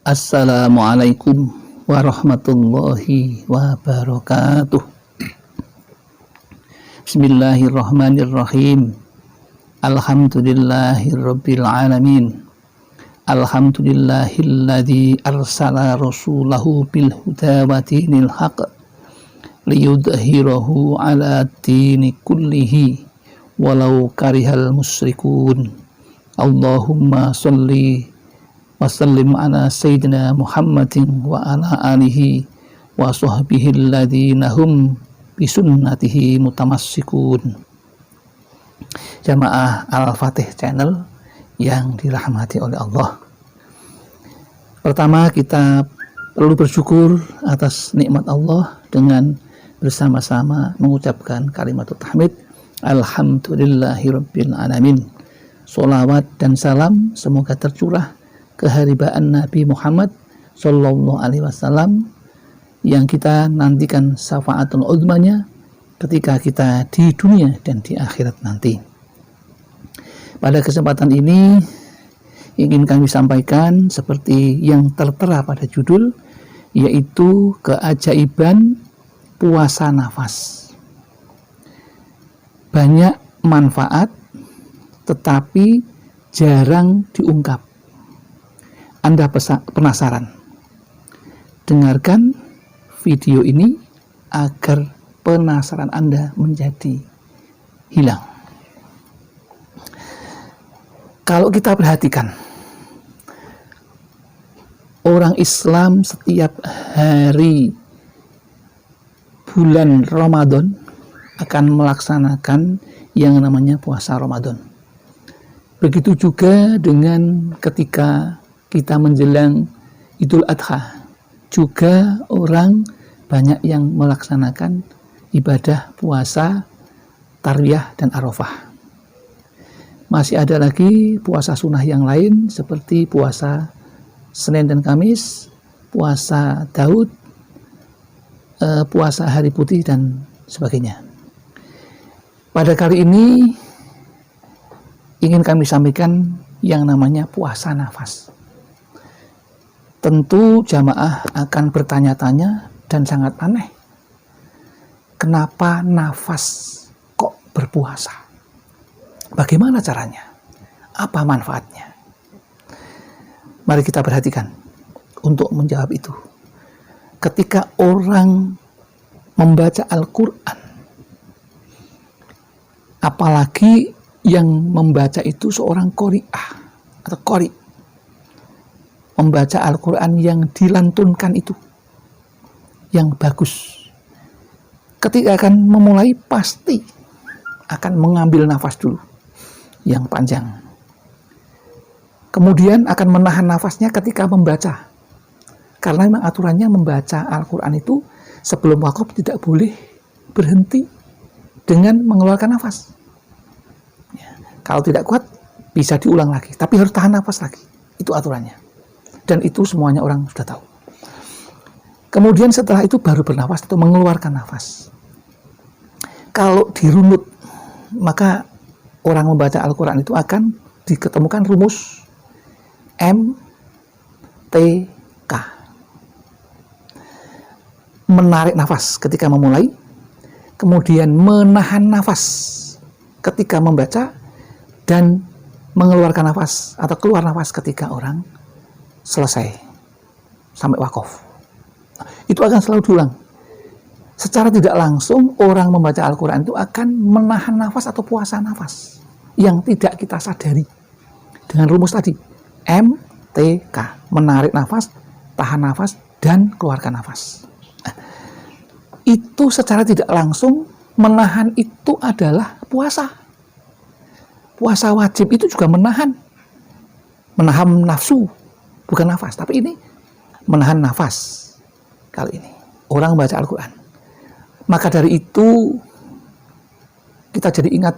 Assalamualaikum warahmatullahi wabarakatuh. Bismillahirrahmanirrahim. Alhamdulillahirabbil alamin. Alhamdulillahilladzi arsala rasulahu bil huda wa dinil haqq liyudhhirahu 'ala dini kullihi walau karihal musyrikun. Allahumma shalli wa sallim ala sayyidina Muhammadin wa ala alihi wa sahbihi alladhina hum bisunnatihi mutamassikun. Jamaah Al-Fatih Channel yang dirahmati oleh Allah. Pertama, kita perlu bersyukur atas nikmat Allah dengan bersama-sama mengucapkan kalimat tahmid Alhamdulillahirabbil alamin. Sholawat dan salam semoga tercurah keharibaan Nabi Muhammad Sallallahu Alaihi Wasallam yang kita nantikan syafaatul uzmanya ketika kita di dunia dan di akhirat nanti. Pada kesempatan ini ingin kami sampaikan seperti yang tertera pada judul, yaitu keajaiban puasa nafas. Banyak manfaat tetapi jarang diungkap. Anda penasaran? Dengarkan video ini agar penasaran Anda menjadi hilang. Kalau kita perhatikan, orang Islam setiap hari bulan Ramadan akan melaksanakan yang namanya puasa Ramadan. Begitu juga dengan ketika kita menjelang Idul Adha, juga orang banyak yang melaksanakan ibadah puasa Tarwiyah dan Arafah. Masih ada lagi puasa sunnah yang lain seperti puasa Senin dan Kamis, puasa Daud, puasa Hari Putih dan sebagainya. Pada kali ini ingin kami sampaikan yang namanya puasa nafas. Tentu jamaah akan bertanya-tanya dan sangat aneh, kenapa nafas kok berpuasa? Bagaimana caranya? Apa manfaatnya? Mari kita perhatikan untuk menjawab itu. Ketika orang membaca Al-Quran, apalagi yang membaca itu seorang qari'ah atau qari, membaca Al-Quran yang dilantunkan itu, yang bagus. Ketika akan memulai, pasti akan mengambil nafas dulu, yang panjang. Kemudian akan menahan nafasnya ketika membaca. Karena memang aturannya membaca Al-Quran itu, sebelum wakaf tidak boleh berhenti dengan mengeluarkan nafas. Kalau tidak kuat, bisa diulang lagi. Tapi harus tahan nafas lagi. Itu aturannya. Dan itu semuanya orang sudah tahu. Kemudian setelah itu baru bernafas atau mengeluarkan nafas. Kalau dirunut, maka orang membaca Al-Quran itu akan diketemukan rumus MTK. Menarik nafas ketika memulai, kemudian menahan nafas ketika membaca, dan mengeluarkan nafas atau keluar nafas ketika orang selesai sampai wakaf. Itu akan selalu diulang. Secara tidak langsung orang membaca Al-Quran itu akan menahan nafas atau puasa nafas yang tidak kita sadari dengan rumus tadi MTK, menarik nafas, tahan nafas, dan keluarkan nafas. Itu secara tidak langsung menahan itu adalah puasa. Puasa wajib itu juga menahan nafsu, bukan nafas, tapi ini menahan nafas. Kali ini orang membaca Al-Quran, maka dari itu kita jadi ingat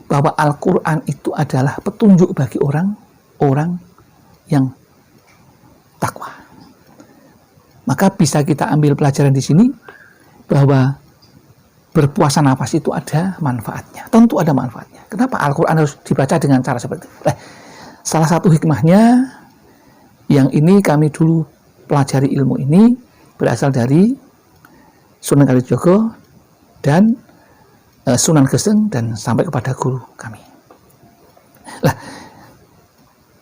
bahwa Al-Quran itu adalah petunjuk bagi orang yang takwa. Maka bisa kita ambil pelajaran di sini bahwa berpuasa nafas itu ada manfaatnya. Tentu ada manfaatnya. Kenapa Al-Quran harus dibaca dengan cara seperti itu? Salah satu hikmahnya, Yang ini kami dulu pelajari ilmu ini berasal dari Sunan Kalijogo dan Sunan Geseng dan sampai kepada guru kami. Lah,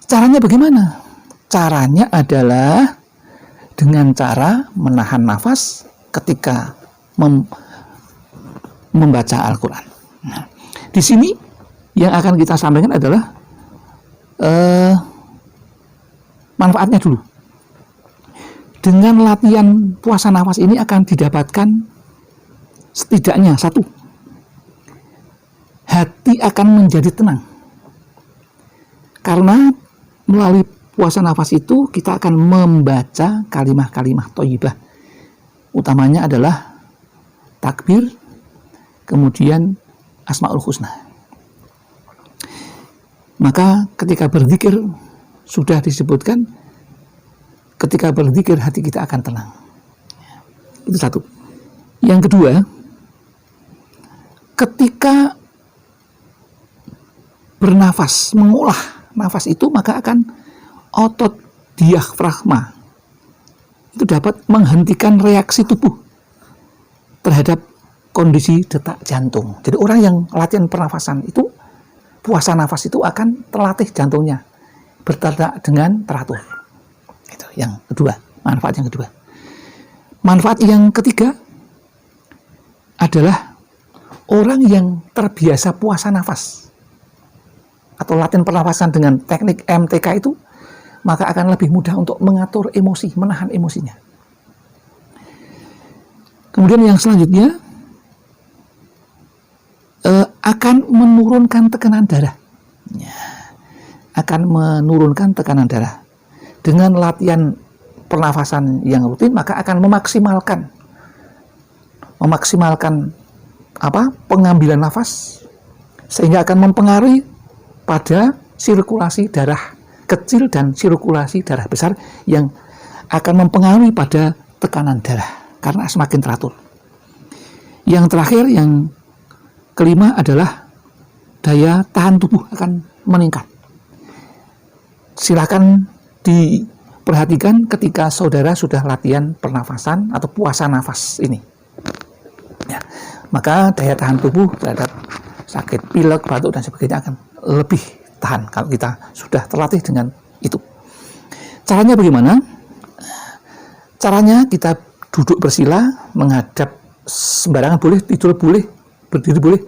caranya bagaimana? Caranya adalah dengan cara menahan nafas ketika membaca Al-Quran. Nah, di sini yang akan kita sampaikan adalah manfaatnya dulu. Dengan latihan puasa nafas ini akan didapatkan setidaknya satu, hati akan menjadi tenang. Karena melalui puasa nafas itu kita akan membaca kalimah-kalimah thayyibah. Utamanya adalah takbir, kemudian Asmaul Husna. Maka ketika berzikir sudah disebutkan, ketika berzikir hati kita akan tenang. Itu satu. Yang kedua, ketika bernafas, mengolah nafas itu, maka akan otot diafragma itu dapat menghentikan reaksi tubuh terhadap kondisi detak jantung. Jadi orang yang latihan pernafasan itu, puasa nafas itu akan terlatih jantungnya berdetak dengan teratur. Itu yang kedua, manfaat yang kedua. Manfaat yang ketiga adalah orang yang terbiasa puasa nafas atau latihan pernafasan dengan teknik MTK itu, maka akan lebih mudah untuk mengatur emosi, menahan emosinya. Kemudian yang selanjutnya akan menurunkan tekanan darah. Ya, akan menurunkan tekanan darah. Dengan latihan pernafasan yang rutin, maka akan memaksimalkan pengambilan nafas, sehingga akan mempengaruhi pada sirkulasi darah kecil dan sirkulasi darah besar yang akan mempengaruhi pada tekanan darah karena semakin teratur. Yang terakhir, yang kelima adalah daya tahan tubuh akan meningkat. Silakan diperhatikan ketika saudara sudah latihan pernafasan atau puasa nafas ini. Ya, maka daya tahan tubuh terhadap sakit pilek, batuk dan sebagainya akan lebih tahan kalau kita sudah terlatih dengan itu. Caranya bagaimana? Caranya kita duduk bersila, menghadap sembarangan boleh, tidur boleh, berdiri boleh,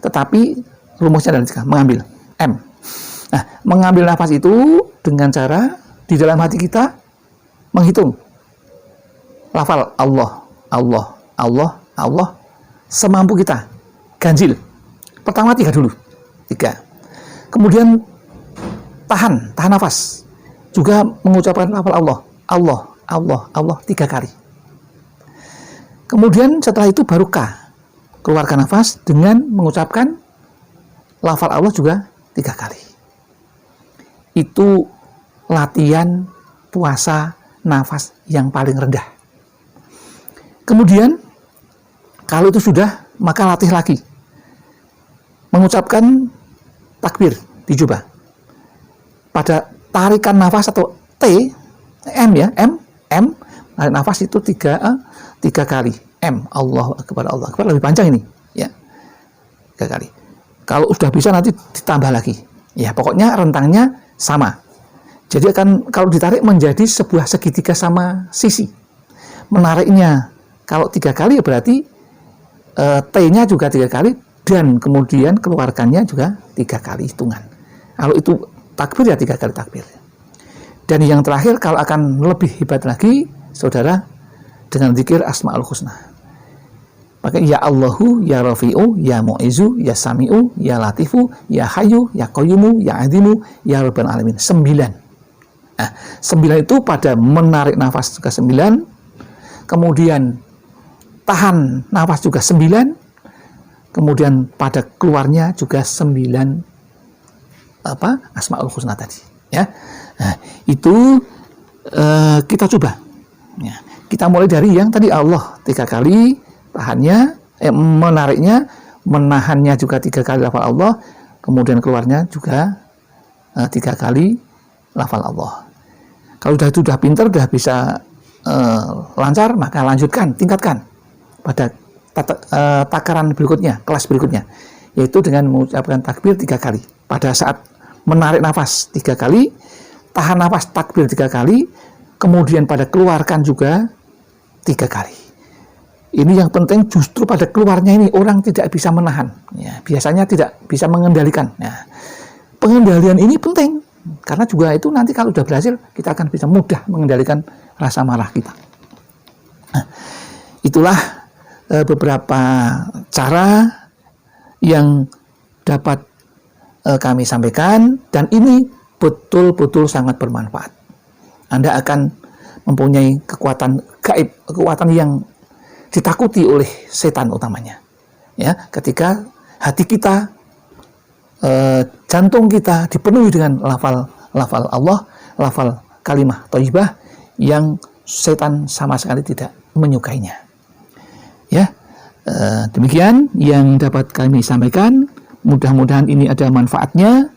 tetapi rumusnya adalah mengambil M. Nah, mengambil nafas itu dengan cara di dalam hati kita menghitung lafal Allah, Allah, Allah, Allah semampu kita, ganjil. Pertama 3 dulu, 3. Kemudian tahan nafas. Juga mengucapkan lafal Allah, Allah, Allah, Allah 3 kali. Kemudian setelah itu baru K. Keluarkan nafas dengan mengucapkan lafal Allah juga 3 kali. Itu latihan puasa nafas yang paling rendah. Kemudian kalau itu sudah, maka latih lagi. Mengucapkan takbir, dicoba. Pada tarikan nafas atau T, M ya, M, tarik nafas itu 3 kali. M, Allah Akbar, lebih panjang ini, ya. 3 kali. Kalau sudah bisa nanti ditambah lagi. Ya, pokoknya rentangnya sama. Jadi akan kalau ditarik menjadi sebuah segitiga sama sisi. Menariknya kalau 3 kali ya berarti T-nya juga 3 kali dan kemudian keluarkannya juga 3 kali hitungan. Kalau itu takbir ya 3 kali takbir. Dan yang terakhir kalau akan lebih hebat lagi, saudara, dengan zikir Asmaul Husna. Maka ya Allahu, ya Rafi'u, ya Mu'izu, ya Sami'u, ya Latifu, ya Hayyu, ya Qayyumu, ya Azimu, ya Rabbal Alamin. 9. Nah, 9 itu pada menarik nafas juga 9, kemudian tahan nafas juga 9, kemudian pada keluarnya juga 9 Asmaul Husna tadi, ya. Nah, itu kita coba. Ya, kita mulai dari yang tadi Allah 3 kali, tahannya, menariknya, menahannya juga 3 kali lafal Allah, kemudian keluarnya juga 3 kali lafal Allah. Kalau sudah pinter, sudah bisa lancar, maka lanjutkan, tingkatkan pada takaran berikutnya, kelas berikutnya, yaitu dengan mengucapkan takbir 3 kali. Pada saat menarik nafas 3 kali, tahan nafas takbir 3 kali, kemudian pada keluarkan juga 3 kali. Ini yang penting, justru pada keluarnya ini orang tidak bisa menahan. Ya, biasanya tidak bisa mengendalikan. Nah, pengendalian ini penting, karena juga itu nanti kalau sudah berhasil, kita akan bisa mudah mengendalikan rasa marah kita. Nah, itulah beberapa cara yang dapat kami sampaikan, dan ini betul-betul sangat bermanfaat. Anda akan mempunyai kekuatan gaib, kekuatan yang ditakuti oleh setan utamanya. Ya, ketika hati kita, jantung kita dipenuhi dengan lafal Allah, lafal kalimah thayyibah yang setan sama sekali tidak menyukainya. Ya, demikian yang dapat kami sampaikan. Mudah-mudahan ini ada manfaatnya,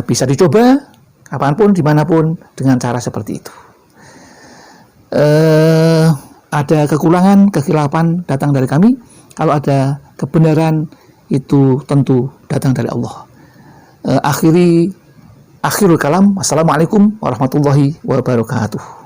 bisa dicoba kapanpun, dimanapun dengan cara seperti itu. Ada kekurangan, kekhilafan datang dari kami. Kalau ada kebenaran, itu tentu datang dari Allah. Akhirul kalam. Wassalamualaikum warahmatullahi wabarakatuh.